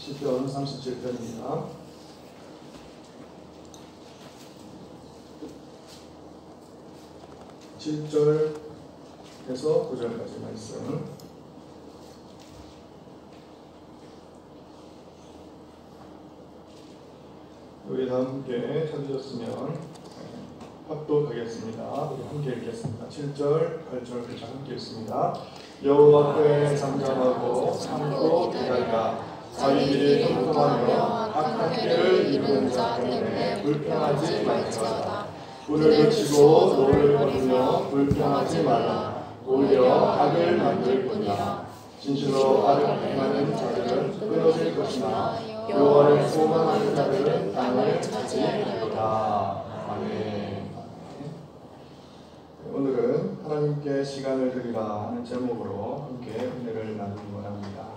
시편 37편입니다. 7절에서 9절까지 말씀. 우리 다 함께 찾으셨으면 합독하겠습니다. 우리 함께 읽겠습니다. 7절, 8절 같이 함께 읽습니다. 여호와께 잠잠하고 참고 기다리라. 자기 길이 형통하며 악한 길을 이루는 자 때문에 불평하지 말지어다. 불을 그치고 노를 거두며 불평하지 말라. 오히려 악을 만들 뿐이라. 진실로 악을 행하는 자들은 끊어질 것이나 여호와를 소망하는 자들은 땅을 차지하리로다. 아멘. 오늘은 하나님께 시간을 드리라 하는 제목으로 함께 은혜를 나누기 원합니다.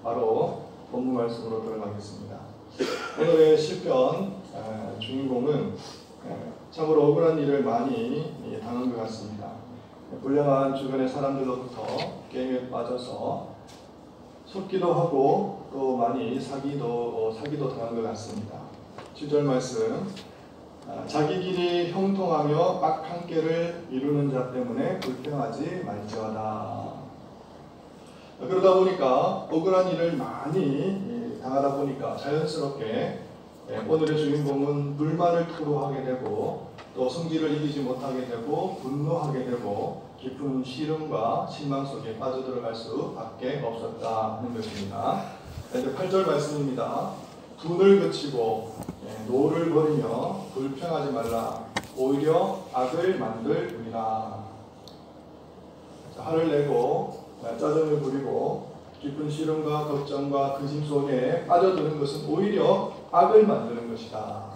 바로 본문 말씀으로 들어가겠습니다. 오늘의 시편 주인공은 참으로 억울한 일을 많이 당한 것 같습니다. 불량한 주변의 사람들로부터 게임에 빠져서 속기도 하고 또 많이 사기도 당한 것 같습니다. 7절 말씀, 자기 길이 형통하며 악한 길을 이루는 자 때문에 불평하지 말지어다. 그러다 보니까 억울한 일을 많이 당하다 보니까 자연스럽게 오늘의 주인공은 불만을 토로하게 되고 또 성질을 이기지 못하게 되고 분노하게 되고 깊은 시름과 실망 속에 빠져들어갈 수밖에 없었다 하는 것입니다. 이제 8절 말씀입니다. 분을 그치고 노를 버리며 불평하지 말라. 오히려 악을 만들 뿐이라. 화를 내고 짜증을 부리고 깊은 시름과 걱정과 근심 속에 빠져드는 것은 오히려 악을 만드는 것이다.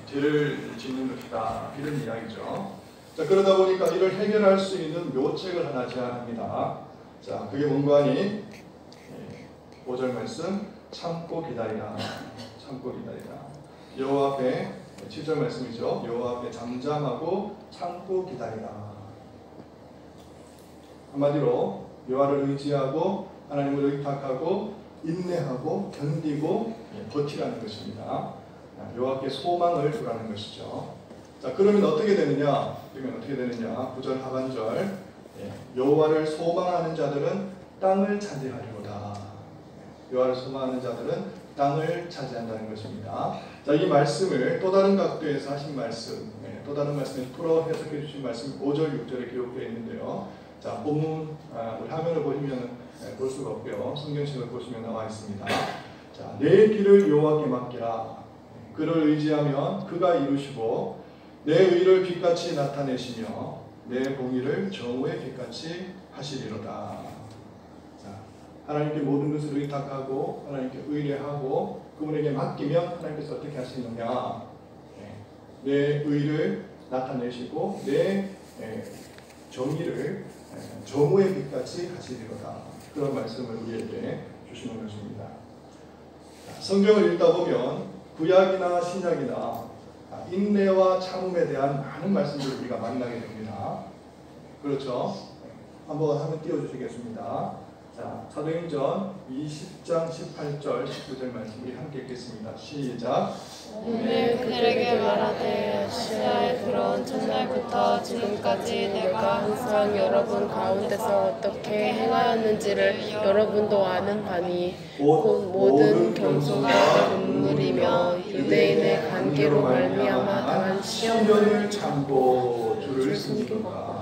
죄를 짓는 것이다. 이런 이야기죠. 자, 그러다 보니까 이를 해결할 수 있는 묘책을 하나 제안합니다. 자, 그게 뭔가 하니 5절 말씀, 참고 기다리라. 참고 기다리라. 여호와 앞에 7절 말씀이죠. 여호와 앞에 잠잠하고 참고 기다리라. 한마디로 여호와를 의지하고 하나님을 의탁하고 인내하고 견디고 버티라는 것입니다. 여호와께 소망을 두라는 것이죠. 자, 그러면 어떻게 되느냐? 9절 하반절, 여호와를 소망하는 자들은 땅을 차지하리로다. 여호와를 소망하는 자들은 땅을 차지한다는 것입니다. 자, 이 말씀을 또 다른 각도에서 하신 말씀, 또 다른 말씀에서 풀어 해석해 주신 말씀 5절, 6절에 기록되어 있는데요. 자, 본문 우리 화면을 보시면 볼 수가 없고요. 성경책을 보시면 나와 있습니다. 자, 내 길을 여호와께 맡기라. 그를 의지하면 그가 이루시고 내 의를 빛같이 나타내시며 내 공의를 정오의 빛같이 하시리로다. 자, 하나님께 모든 것을 의탁하고 하나님께 의뢰하고 그분에게 맡기면 하나님께서 어떻게 하시느냐? 내 의를 나타내시고 내 정의를 정오의 빛같이 하시리로다. 그런 말씀을 우리에게 주시는 것입니다. 성경을 읽다 보면 구약이나 신약이나 인내와 참음에 대한 많은 말씀들을 우리가 만나게 됩니다. 그렇죠? 한번 화면 띄워주시겠습니다. 자, 사도행전 20장 18절 19절 말씀 우리 함께 읽겠습니다. 시작. 오늘 그들에게 말하되 아시아에 들어온 첫날부터 지금까지 내가 항상 여러분 가운데서 어떻게 행하였는지를 여러분도 아는 바니 곧 모든 겸손과 눈물이며 유대인의 관계로 말미암아 당한 시험을 참고 주를 섬기도다.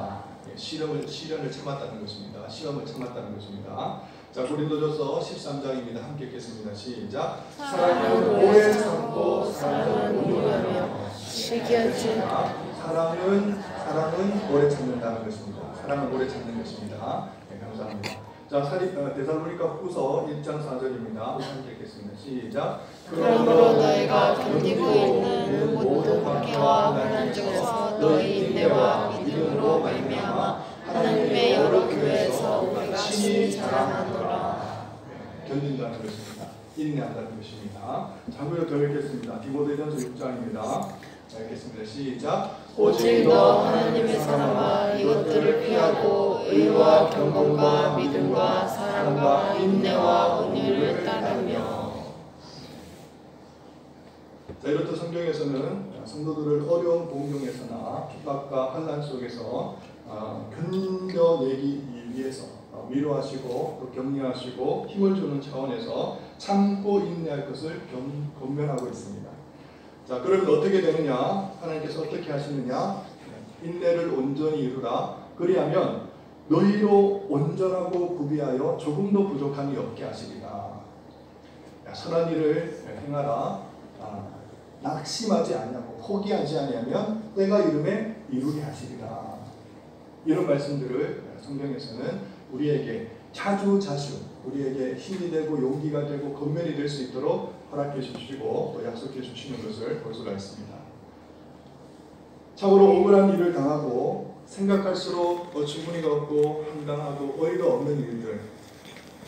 시련을 참았다는 것입니다. 시험을 참았다는 것입니다. 자, 고린도전서 13장입니다. 함께 읽겠습니다. 시작. 사랑은 오래 참고 사랑은 온유하며 시기하지 사랑은 오래 참는다는 것입니다. 사랑은 오래 참는 것입니다. 네, 감사합니다. 자, 데살로니가 후서 1장 4절입니다. 함께 읽겠습니다. 시작. 그러므로 너희가 견디고 있는 모든 박해와 환난 중에서 너희 인내와 믿음으로 말미암아 하나님의 여러 교회에서 우리가 친히 자랑하노라. 견딘다는 것입니다. 인내한다는 것입니다. 자고요 더 읽겠습니다. 디모데전서 6장입니다. 자, 읽겠습니다. 시작. 오직 너 하나님의 사람아 이것들을 피하고 의와 경건과 믿음과 사랑과 인내와 온유를 따르며. 자, 이렇듯 성경에서는 성도들을 어려운 공경에서나 핍박과 환난 속에서 견뎌내기 위해서 위로하시고 또 격려하시고 힘을 주는 차원에서 참고 인내할 것을 권면하고 있습니다. 자, 그러면 어떻게 되느냐? 하나님께서 어떻게 하시느냐? 인내를 온전히 이루라. 그리하면 너희로 온전하고 구비하여 조금도 부족함이 없게 하시리라. 선한 일을 행하라. 낙심하지 아니하고 포기하지 아니하면 때가 이름에 이루게 하시리라. 이런 말씀들을 성경에서는 우리에게 자주자주 우리에게 힘이 되고 용기가 되고 권면이 될 수 있도록 허락해 주시고 또 약속해 주시는 것을 볼 수가 있습니다. 참으로 억울한 일을 당하고 생각할수록 어처구니가 없고 황당하고 어이가 없는 일들,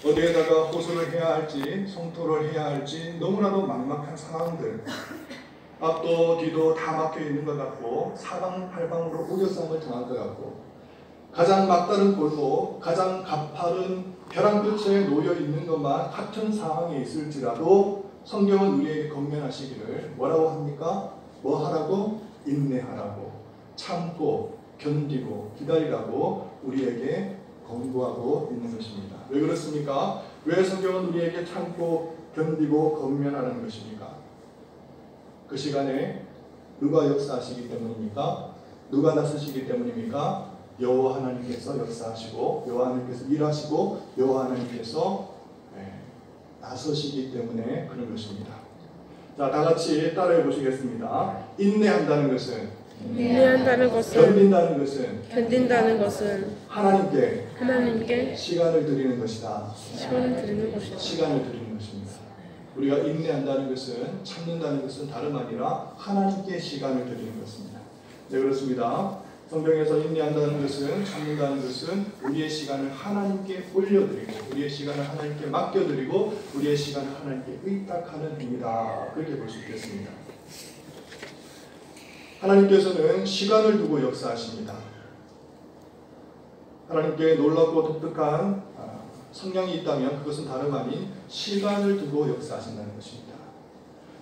어디에다가 호소를 해야 할지 성토를 해야 할지 너무나도 막막한 상황들, 앞도 뒤도 다 막혀 있는 것 같고 사방팔방으로 우겨쌈을 당할 것 같고 가장 막다른 골목, 가장 가파른 벼랑 끝에 놓여 있는 것만 같은 상황에 있을지라도 성경은 우리에게 권면하시기를 뭐라고 합니까? 뭐 하라고? 인내하라고, 참고 견디고 기다리라고 우리에게 권고하고 있는 것입니다. 왜 그렇습니까? 왜 성경은 우리에게 참고 견디고 권면하라는 것입니까? 그 시간에 누가 역사하시기 때문입니까? 누가 나서시기 때문입니까? 여호와 하나님께서 역사하시고 여호와 하나님께서 일하시고 여호와 하나님께서 나서시기 때문에 그런 것입니다. 자, 다 같이 따라해 보시겠습니다. 인내한다는 것은 견딘다는 것은 하나님께 시간을 드리는 것이다. 시간을 드리는 것입니다. 우리가 인내한다는 것은 참는다는 것은 다름 아니라 하나님께 시간을 드리는 것입니다. 네, 그렇습니다. 성경에서 인내한다는 것은 참는다는 것은 우리의 시간을 하나님께 올려드리고 우리의 시간을 하나님께 맡겨드리고 우리의 시간을 하나님께 의탁하는 행위다. 그렇게 볼 수 있겠습니다. 하나님께서는 시간을 두고 역사하십니다. 하나님께 놀랍고 독특한 성향이 있다면 그것은 다름 아닌 시간을 두고 역사하신다는 것입니다.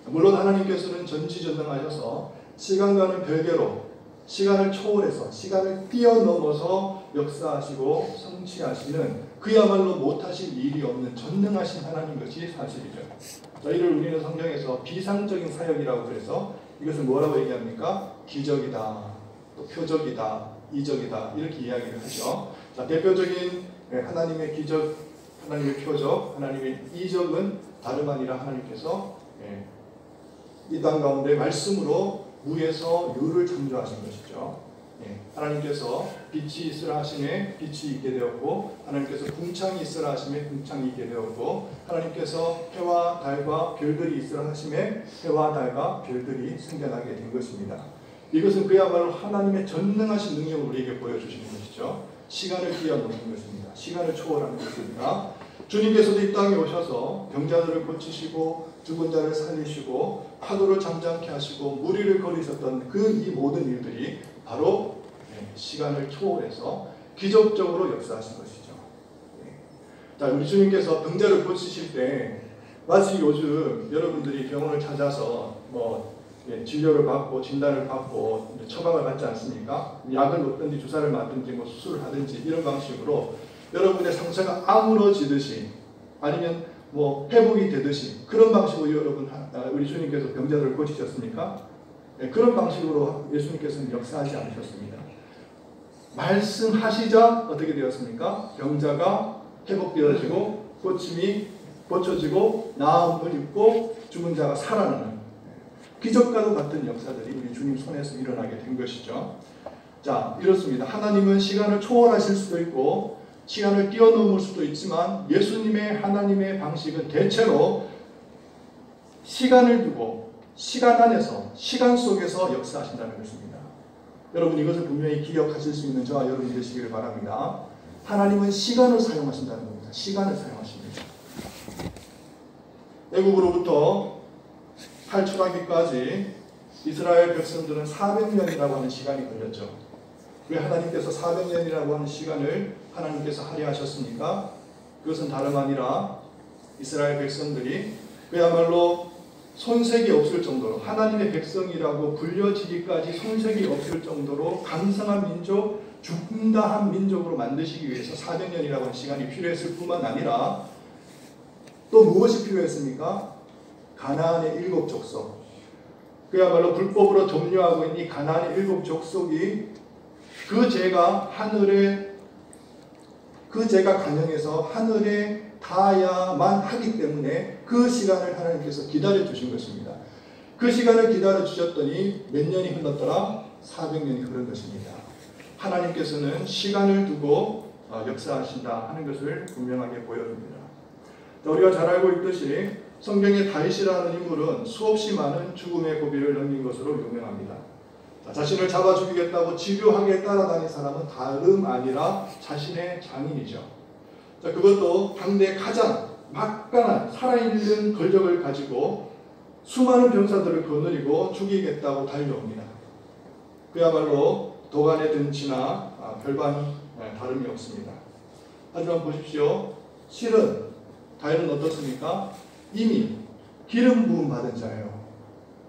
물론 하나님께서는 전지전능하셔서 시간과는 별개로 시간을 초월해서 시간을 뛰어넘어서 역사하시고 성취하시는 그야말로 못하실 일이 없는 전능하신 하나님 것이 사실이죠. 자, 이를 우리는 성경에서 비상적인 사역이라고 그래서 이것을 뭐라고 얘기합니까? 기적이다, 또 표적이다, 이적이다 이렇게 이야기를 하죠. 자, 대표적인 하나님의 기적, 하나님의 표적, 하나님의 이적은 다름 아니라 하나님께서 이 땅 가운데 말씀으로 무에서 유를 창조하신 것이죠. 하나님께서 빛이 있으라 하심에 빛이 있게 되었고 하나님께서 궁창이 있으라 하심에 궁창이 있게 되었고 하나님께서 해와 달과 별들이 있으라 하심에 해와 달과 별들이 생겨나게 된 것입니다. 이것은 그야말로 하나님의 전능하신 능력을 우리에게 보여주시는 것이죠. 시간을 뛰어넘는 것입니다. 시간을 초월하는 것입니다. 주님께서도 이 땅에 오셔서 병자들을 고치시고 죽은 자를 살리시고 파도를 잠잠케 하시고 무리를 거리셨던 그 이 모든 일들이 바로 시간을 초월해서 기적적으로 역사하신 것이죠. 자, 우리 주님께서 병자를 고치실 때 마치 요즘 여러분들이 병원을 찾아서 진료를 받고 진단을 받고 처방을 받지 않습니까? 약을 먹든지 주사를 맞든지 수술을 하든지 이런 방식으로 여러분의 상처가 아물어지듯이 아니면 회복이 되듯이 그런 방식으로 여러분 우리 주님께서 병자들을 고치셨습니까? 그런 방식으로 예수님께서는 역사하지 않으셨습니다. 말씀하시자 어떻게 되었습니까? 병자가 회복되어지고 고침이 고쳐지고 나음을 입고 죽은 자가 살아나는 기적과도 같은 역사들이 우리 주님 손에서 일어나게 된 것이죠. 자, 이렇습니다. 하나님은 시간을 초월하실 수도 있고 시간을 뛰어넘을 수도 있지만 예수님의 하나님의 방식은 대체로 시간을 두고 시간 안에서 시간 속에서 역사하신다는 것입니다. 여러분 이것을 분명히 기억하실 수 있는 저와 여러분이 되시기를 바랍니다. 하나님은 시간을 사용하신다는 겁니다. 시간을 사용하십니다. 애국으로부터 탈출하기까지 이스라엘 백성들은 400년이라고 하는 시간이 걸렸죠. 왜 하나님께서 400년이라고 하는 시간을 하나님께서 하려 하셨습니까? 그것은 다름 아니라 이스라엘 백성들이 그야말로 손색이 없을 정도로 하나님의 백성이라고 불려지기까지 손색이 없을 정도로 강성한 민족, 중다한 민족으로 만드시기 위해서 400년이라고 하는 시간이 필요했을 뿐만 아니라 또 무엇이 필요했습니까? 가나안의 7 족속, 그야말로 불법으로 점유하고 있는 이 가나안의 7 족속이 그 죄가 간영해서 하늘에 닿아야만 하기 때문에 그 시간을 하나님께서 기다려 주신 것입니다. 그 시간을 기다려 주셨더니 몇 년이 흘렀더라? 400년이 흐른 것입니다. 하나님께서는 시간을 두고 역사하신다 하는 것을 분명하게 보여줍니다. 우리가 잘 알고 있듯이 성경의 다윗이라는 인물은 수없이 많은 죽음의 고비를 넘긴 것으로 유명합니다. 자신을 잡아 죽이겠다고 집요하게 따라다닌 사람은 다름 아니라 자신의 장인이죠. 그것도 당대 가장 막강한 살아있는 권력을 가지고 수많은 병사들을 거느리고 죽이겠다고 달려옵니다. 그야말로 도간의 등치나 별반 다름이 없습니다. 하지만 보십시오. 실은 다윗은 어떻습니까? 이미 기름 부음 받은 자예요.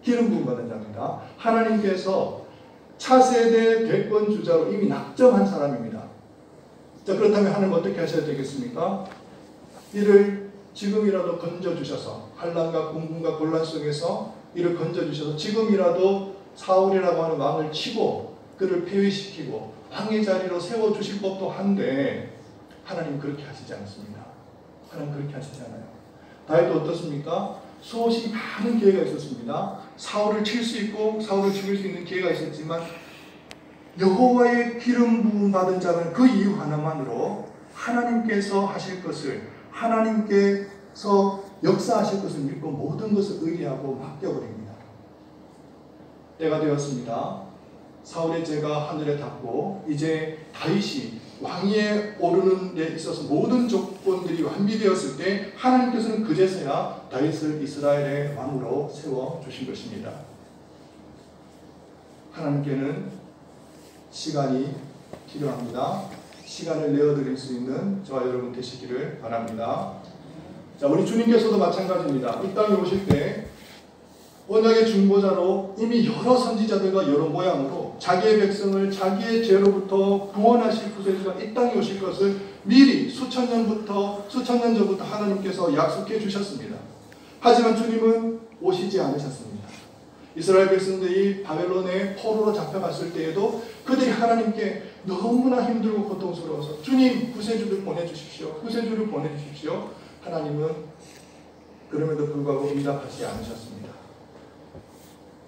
기름 부음 받은 자입니다. 하나님께서 차세대 대권 주자로 이미 낙점한 사람입니다. 자, 그렇다면 하나님 어떻게 하셔야 되겠습니까? 이를 지금이라도 건져주셔서, 환난과 공분과 곤란 속에서 이를 건져주셔서 지금이라도 사울이라고 하는 왕을 치고 그를 폐위시키고 왕의 자리로 세워주실 법도 한데 하나님 그렇게 하시지 않습니다. 하나님 그렇게 하시지 않아요. 다윗도 어떻습니까? 수없이 많은 기회가 있었습니다. 사울을 칠 수 있고 사울을 죽일 수 있는 기회가 있었지만 여호와의 기름 부음 받은 자는 그 이유 하나만으로 하나님께서 하실 것을, 하나님께서 역사하실 것을 믿고 모든 것을 의뢰하고 맡겨버립니다. 때가 되었습니다. 사울의 죄가 하늘에 닿고 이제 다윗이 왕위에 오르는 데 있어서 모든 조건들이 완비되었을 때 하나님께서는 그제서야 다윗을 이스라엘의 왕으로 세워주신 것입니다. 하나님께는 시간이 필요합니다. 시간을 내어드릴 수 있는 저와 여러분 되시기를 바랍니다. 자, 우리 주님께서도 마찬가지입니다. 이 땅에 오실 때 언약의 중보자로 이미 여러 선지자들과 여러 모양으로 자기의 백성을 자기의 죄로부터 구원하실 구세주가 이 땅에 오실 것을 미리 수천 년 전부터 하나님께서 약속해 주셨습니다. 하지만 주님은 오시지 않으셨습니다. 이스라엘 백성들이 바벨론의 포로로 잡혀갔을 때에도 그들이 하나님께 너무나 힘들고 고통스러워서 주님 구세주를 보내주십시오. 구세주를 보내주십시오. 하나님은 그럼에도 불구하고 응답하지 않으셨습니다.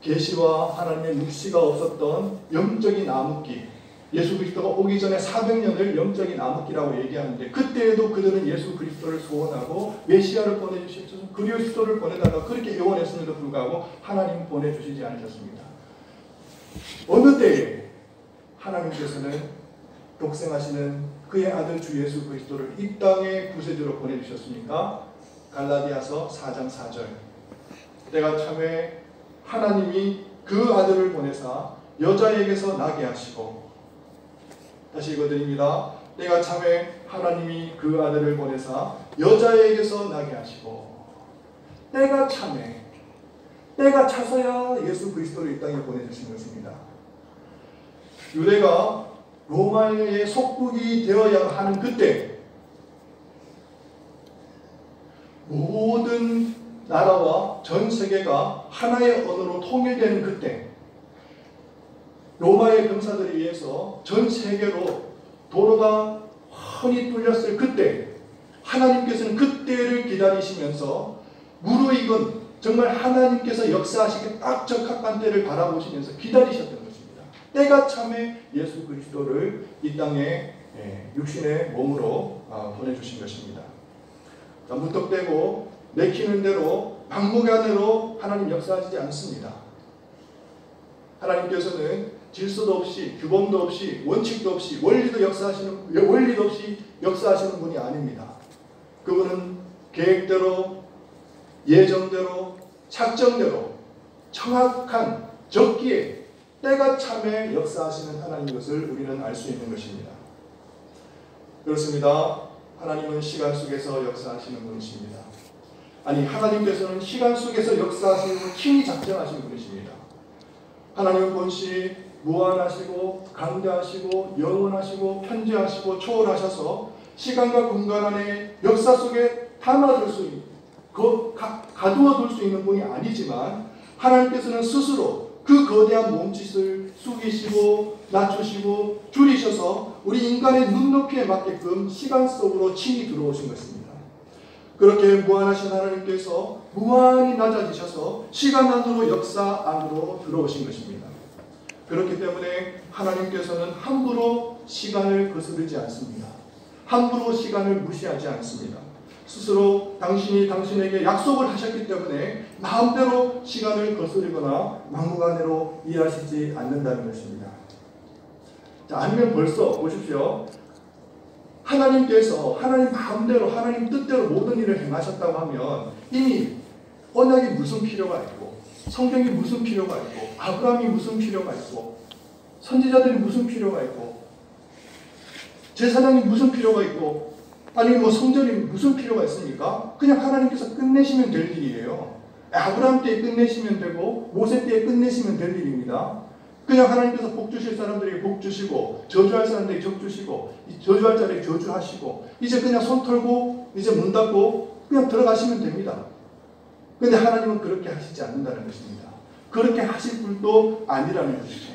계시와 하나님의 묵시가 없었던 영적인 암흑기, 예수 그리스도가 오기 전에 400년을 영적인 암흑기라고 얘기하는데 그때에도 그들은 예수 그리스도를 소원하고 메시아를 보내주십시오, 그리스도를 보내달라고 그렇게 애원했음에도 불구하고 하나님 보내주시지 않으셨습니다. 어느 때에 하나님께서는 독생하시는 그의 아들 주 예수 그리스도를 이 땅의 구세주로 보내주셨습니까? 갈라디아서 4장 4절, 때가 참에 하나님이 그 아들을 보내사 여자에게서 나게 하시고, 다시 읽어드립니다. 때가 참에 하나님이 그 아들을 보내사 여자에게서 나게 하시고, 때가 참에, 때가 차서야 예수 그리스도를 이 땅에 보내주신 것입니다. 유대가 로마의 속국이 되어야 하는 그때, 모든 나라와 전 세계가 하나의 언어로 통일되는 그때, 로마의 병사들에 의해서 전 세계로 도로가 훤히 뚫렸을 그때, 하나님께서는 그때를 기다리시면서 무르익은 정말 하나님께서 역사하시기 딱 적합한 때를 바라보시면서 기다리셨던 것입니다. 때가 참에 예수 그리스도를 이 땅에 육신의 몸으로 보내주신 것입니다. 무턱대고 내키는 대로 막무가내로 하나님 역사하시지 않습니다. 하나님께서는 질서도 없이, 규범도 없이, 원칙도 없이, 원리도 없이 역사하시는 분이 아닙니다. 그분은 계획대로, 예정대로, 작정대로 정확한 적기에 때가 참에 역사하시는 하나님인 것을 우리는 알 수 있는 것입니다. 그렇습니다. 하나님은 시간 속에서 역사하시는 분이십니다. 아니, 하나님께서는 시간 속에서 역사하시고 친히 작정하신 분이십니다. 하나님은 본시 무한하시고 강대하시고 영원하시고 편재하시고 초월하셔서 시간과 공간 안에 역사 속에 담아둘 수 있는, 가두어둘 수 있는 분이 아니지만 하나님께서는 스스로 그 거대한 몸짓을 숙이시고 낮추시고 줄이셔서 우리 인간의 눈높이에 맞게끔 시간 속으로 친히 들어오신 것입니다. 그렇게 무한하신 하나님께서 무한히 낮아지셔서 시간 안으로 역사 안으로 들어오신 것입니다. 그렇기 때문에 하나님께서는 함부로 시간을 거스르지 않습니다. 함부로 시간을 무시하지 않습니다. 스스로 당신이 당신에게 약속을 하셨기 때문에 마음대로 시간을 거스르거나 막무가내로 일하시지 않는다는 것입니다. 자, 아니면 벌써 보십시오. 하나님께서 하나님 마음대로 하나님 뜻대로 모든 일을 행하셨다고 하면 이미 언약이 무슨 필요가 있고 성경이 무슨 필요가 있고 아브라함이 무슨 필요가 있고 선지자들이 무슨 필요가 있고 제사장이 무슨 필요가 있고 아니 뭐 성전이 무슨 필요가 있습니까? 그냥 하나님께서 끝내시면 될 일이에요. 아브라함 때에 끝내시면 되고 모세 때에 끝내시면 될 일입니다. 그냥 하나님께서 복 주실 사람들에게 복 주시고 저주할 사람들에게 적 주시고 저주할 자에게 저주하시고 이제 그냥 손 털고 이제 문 닫고 그냥 들어가시면 됩니다. 그런데 하나님은 그렇게 하시지 않는다는 것입니다. 그렇게 하실 분도 아니라는 것이죠.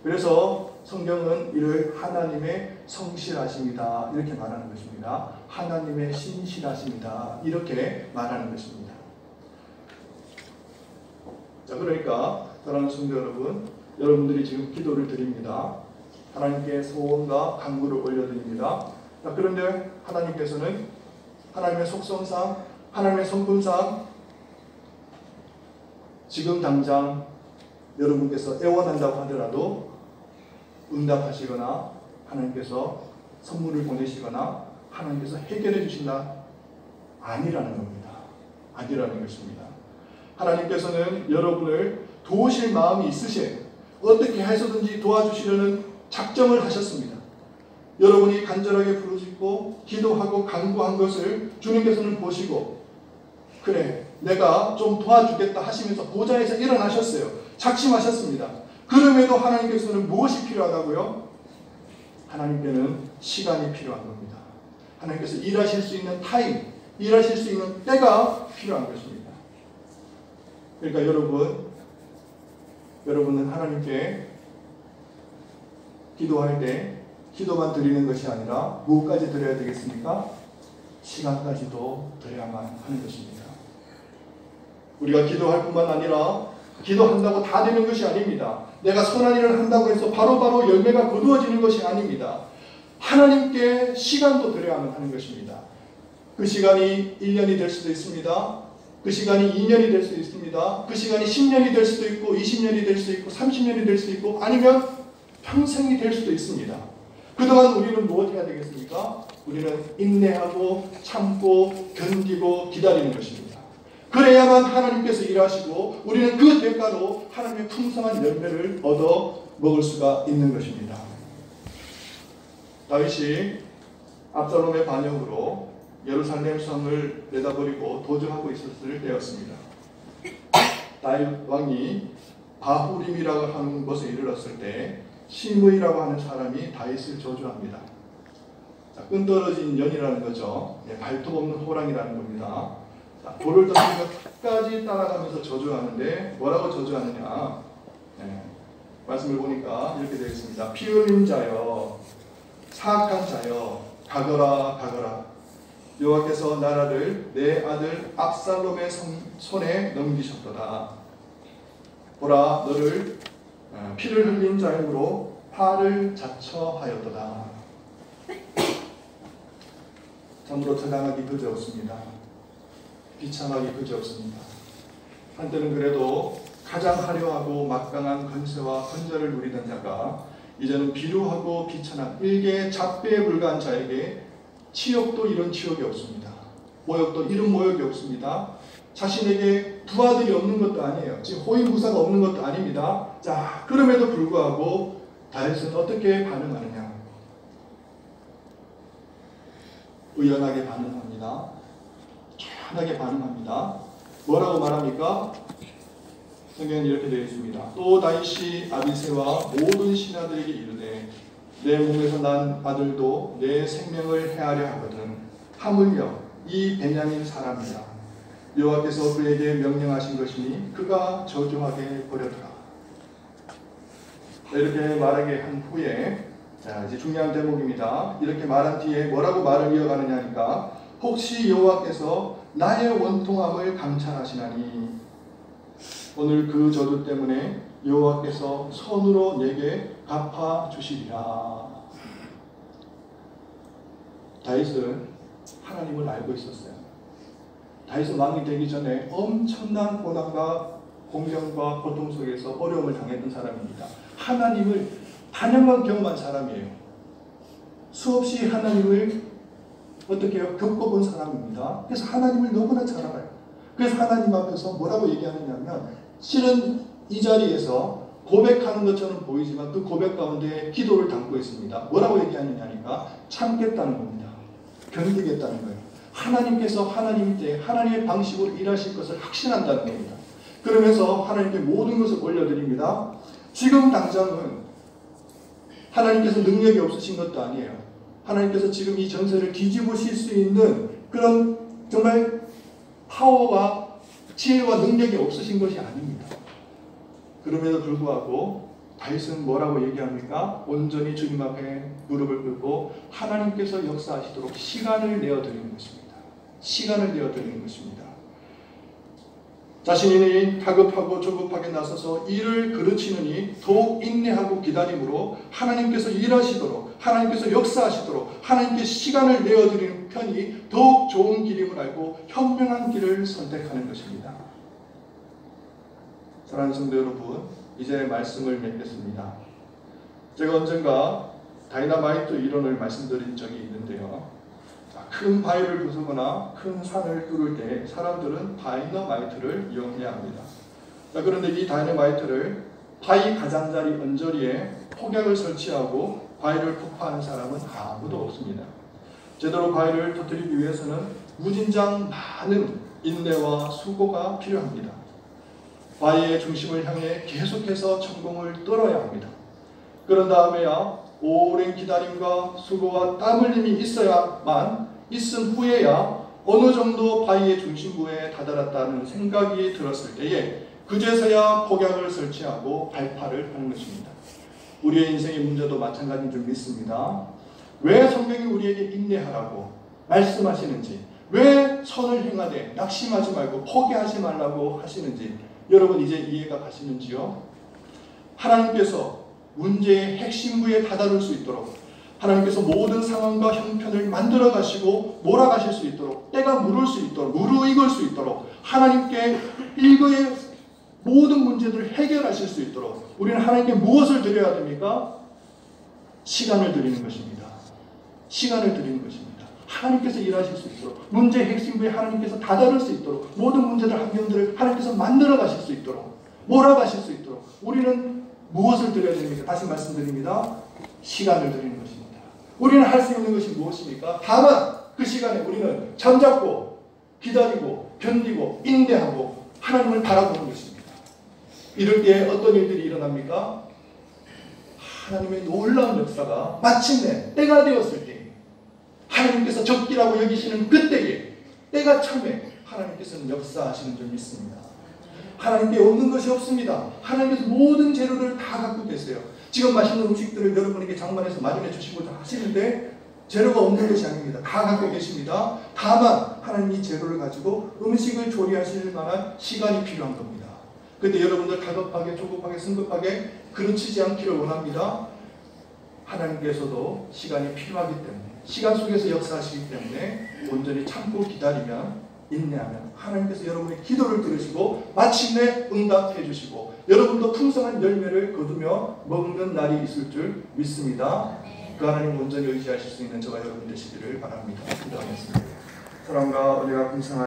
그래서 성경은 이를 하나님의 성실하심이다 이렇게 말하는 것입니다. 하나님의 신실하심이다 이렇게 말하는 것입니다. 자, 그러니까 사랑하는 성도 여러분, 여러분들이 지금 기도를 드립니다. 하나님께 소원과 간구를 올려드립니다. 자, 그런데 하나님께서는 하나님의 속성상 하나님의 성품상 지금 당장 여러분께서 애원한다고 하더라도 응답하시거나 하나님께서 선물을 보내시거나 하나님께서 해결해 주신다 아니라는 겁니다. 아니라는 것입니다. 하나님께서는 여러분을 도우실 마음이 있으신 어떻게 해서든지 도와주시려는 작정을 하셨습니다. 여러분이 간절하게 부르짖고 기도하고 간구한 것을 주님께서는 보시고 그래 내가 좀 도와주겠다 하시면서 보좌에서 일어나셨어요. 작심하셨습니다. 그럼에도 하나님께서는 무엇이 필요하다고요? 하나님께는 시간이 필요한 겁니다. 하나님께서 일하실 수 있는 타임, 일하실 수 있는 때가 필요한 것입니다. 그러니까 여러분은 하나님께 기도할 때 기도만 드리는 것이 아니라 무엇까지 드려야 되겠습니까? 시간까지도 드려야만 하는 것입니다. 우리가 기도할 뿐만 아니라 기도한다고 다 되는 것이 아닙니다. 내가 선한 일을 한다고 해서 바로바로 열매가 거두어지는 것이 아닙니다. 하나님께 시간도 드려야만 하는 것입니다. 그 시간이 1년이 될 수도 있습니다. 그 시간이 2년이 될 수도 있습니다. 그 시간이 10년이 될 수도 있고 20년이 될 수도 있고 30년이 될 수도 있고 아니면 평생이 될 수도 있습니다. 그동안 우리는 무엇 해야 되겠습니까? 우리는 인내하고 참고 견디고 기다리는 것입니다. 그래야만 하나님께서 일하시고 우리는 그 대가로 하나님의 풍성한 열매를 얻어 먹을 수가 있는 것입니다. 다윗이 압살롬의 반역으로 예루살렘 성을 내다버리고 도주하고 있었을 때였습니다. 다윗 왕이 바후림이라고 하는 곳에 이르렀을 때 시므이라고 하는 사람이 다윗을 저주합니다. 자, 끈떨어진 연이라는 거죠. 발톱 없는 호랑이라는 겁니다. 자, 돌을 던지며 끝까지 따라가면서 저주하는데 뭐라고 저주하느냐? 말씀을 보니까 이렇게 되어 있습니다. 피 흘린 자여, 사악한 자여, 가거라 가거라. 여호와께서 나라를 내 아들 압살롬의 손에 넘기셨도다. 보라, 너를 피를 흘린 자임으로 화를 자처하였도다. 참으로 처당하기 그지없습니다. 비참하기 그지없습니다. 한때는 그래도 가장 화려하고 막강한 권세와 권좌를 누리던 자가 이제는 비루하고 비천한 일개 잡배에 불과한 자에게 치욕도 이런 치욕이 없습니다. 모욕도 이런 모욕이 없습니다. 자신에게 부하들이 없는 것도 아니에요. 지금 호위무사가 없는 것도 아닙니다. 자, 그럼에도 불구하고 다윗은 어떻게 반응하느냐? 의연하게 반응합니다. 환하게 반응합니다. 뭐라고 말합니까? 성경은 이렇게 되어 있습니다. 또 다윗이 아비새와 모든 신하들에게 이르되 내 몸에서 난 아들도 내 생명을 해하려 하거든 하물며 이 베냐민 사람이라. 여호와께서 그에게 명령하신 것이니 그가 저주하게 버렸더라. 이렇게 말하게 한 후에, 자 이제 중요한 대목입니다. 이렇게 말한 뒤에 뭐라고 말을 이어가느냐 하니까, 혹시 여호와께서 나의 원통함을 감찰하시나니 오늘 그 저주 때문에 여호와께서 손으로 내게 갚아 주시리라. 다윗은 하나님을 알고 있었어요. 다윗은 왕이 되기 전에 엄청난 고난과 공경과 고통 속에서 어려움을 당했던 사람입니다. 하나님을 단연간 경험한 사람이에요. 수없이 하나님을 어떻게 해요? 겪어본 사람입니다. 그래서 하나님을 너무나 잘 알아요. 그래서 하나님 앞에서 뭐라고 얘기하느냐면, 실은 이 자리에서 고백하는 것처럼 보이지만 그 고백 가운데 기도를 담고 있습니다. 뭐라고 얘기하느냐니까, 참겠다는 겁니다. 견디겠다는 거예요. 하나님께서 하나님 때 하나님의 방식으로 일하실 것을 확신한다는 겁니다. 그러면서 하나님께 모든 것을 올려드립니다. 지금 당장은 하나님께서 능력이 없으신 것도 아니에요. 하나님께서 지금 이 전세를 뒤집으실 수 있는 그런 정말 파워와 지혜와 능력이 없으신 것이 아닙니다. 그럼에도 불구하고 다윗은 뭐라고 얘기합니까? 온전히 주님 앞에 무릎을 꿇고 하나님께서 역사하시도록 시간을 내어드리는 것입니다. 시간을 내어드리는 것입니다. 자신이 다급하고 조급하게 나서서 일을 그르치느니 더욱 인내하고 기다림으로 하나님께서 일하시도록, 하나님께서 역사하시도록 하나님께 시간을 내어드리는 편이 더욱 좋은 길임을 알고 현명한 길을 선택하는 것입니다. 사랑하는 성도 여러분, 이제 말씀을 맺겠습니다. 제가 언젠가 다이너마이트 이론을 말씀드린 적이 있는데요. 큰 바위를 부수거나 큰 산을 뚫을 때 사람들은 다이너마이트를 이용해야 합니다. 그런데 이 다이너마이트를 바위 가장자리 언저리에 폭약을 설치하고 바위를 폭파하는 사람은 아무도 없습니다. 제대로 바위를 터뜨리기 위해서는 무진장 많은 인내와 수고가 필요합니다. 바위의 중심을 향해 계속해서 천공을 뚫어야 합니다. 그런 다음에야 오랜 기다림과 수고와 땀 흘림이 있은 후에야 어느 정도 바위의 중심부에 다다랐다는 생각이 들었을 때에 그제서야 폭약을 설치하고 발파를 하는 것입니다. 우리의 인생의 문제도 마찬가지인 줄 믿습니다. 왜 성경이 우리에게 인내하라고 말씀하시는지, 왜 선을 행하되 낙심하지 말고 포기하지 말라고 하시는지 여러분 이제 이해가 가시는지요? 하나님께서 문제의 핵심부에 다다를 수 있도록, 하나님께서 모든 상황과 형편을 만들어 가시고 몰아가실 수 있도록, 때가 무를 수 있도록, 무르익을 수 있도록, 하나님께 일거의 모든 문제들을 해결하실 수 있도록 우리는 하나님께 무엇을 드려야 됩니까? 시간을 드리는 것입니다. 시간을 드리는 것입니다. 하나님께서 일하실 수 있도록, 문제의 핵심부에 하나님께서 다다를 수 있도록, 모든 문제들, 환경들을 하나님께서 만들어 가실 수 있도록, 몰아가실 수 있도록 우리는 무엇을 드려야 됩니까? 다시 말씀드립니다. 시간을 드리는 것입니다. 우리는 할 수 있는 것이 무엇입니까? 다만 그 시간에 우리는 잠잡고 기다리고 견디고 인내하고 하나님을 바라보는 것입니다. 이럴 때 어떤 일들이 일어납니까? 하나님의 놀라운 역사가 마침내 때가 되었을 때, 하나님께서 적기라고 여기시는 그때에, 때가 참에 하나님께서는 역사하시는 줄 믿습니다. 하나님께 없는 것이 없습니다. 하나님께서 모든 재료를 다 갖고 계세요. 지금 맛있는 음식들을 여러분에게 장만해서 마련해 주시고자 하시는데 재료가 없는 것이 아닙니다. 다 갖고 계십니다. 다만 하나님 이 재료를 가지고 음식을 조리하실 만한 시간이 필요한 겁니다. 그런데 여러분들 다급하게 조급하게 성급하게 그르치지 않기를 원합니다. 하나님께서도 시간이 필요하기 때문에, 시간 속에서 역사하시기 때문에 온전히 참고 기다리면, 인내하면 하나님께서 여러분의 기도를 들으시고 마침내 응답해 주시고 여러분도 풍성한 열매를 거두며 먹는 날이 있을 줄 믿습니다. 그 하나님 온전히 의지하실 수 있는 저와 여러분 되시기를 바랍니다. 기도하겠습니다. 사랑과 은혜가 풍성한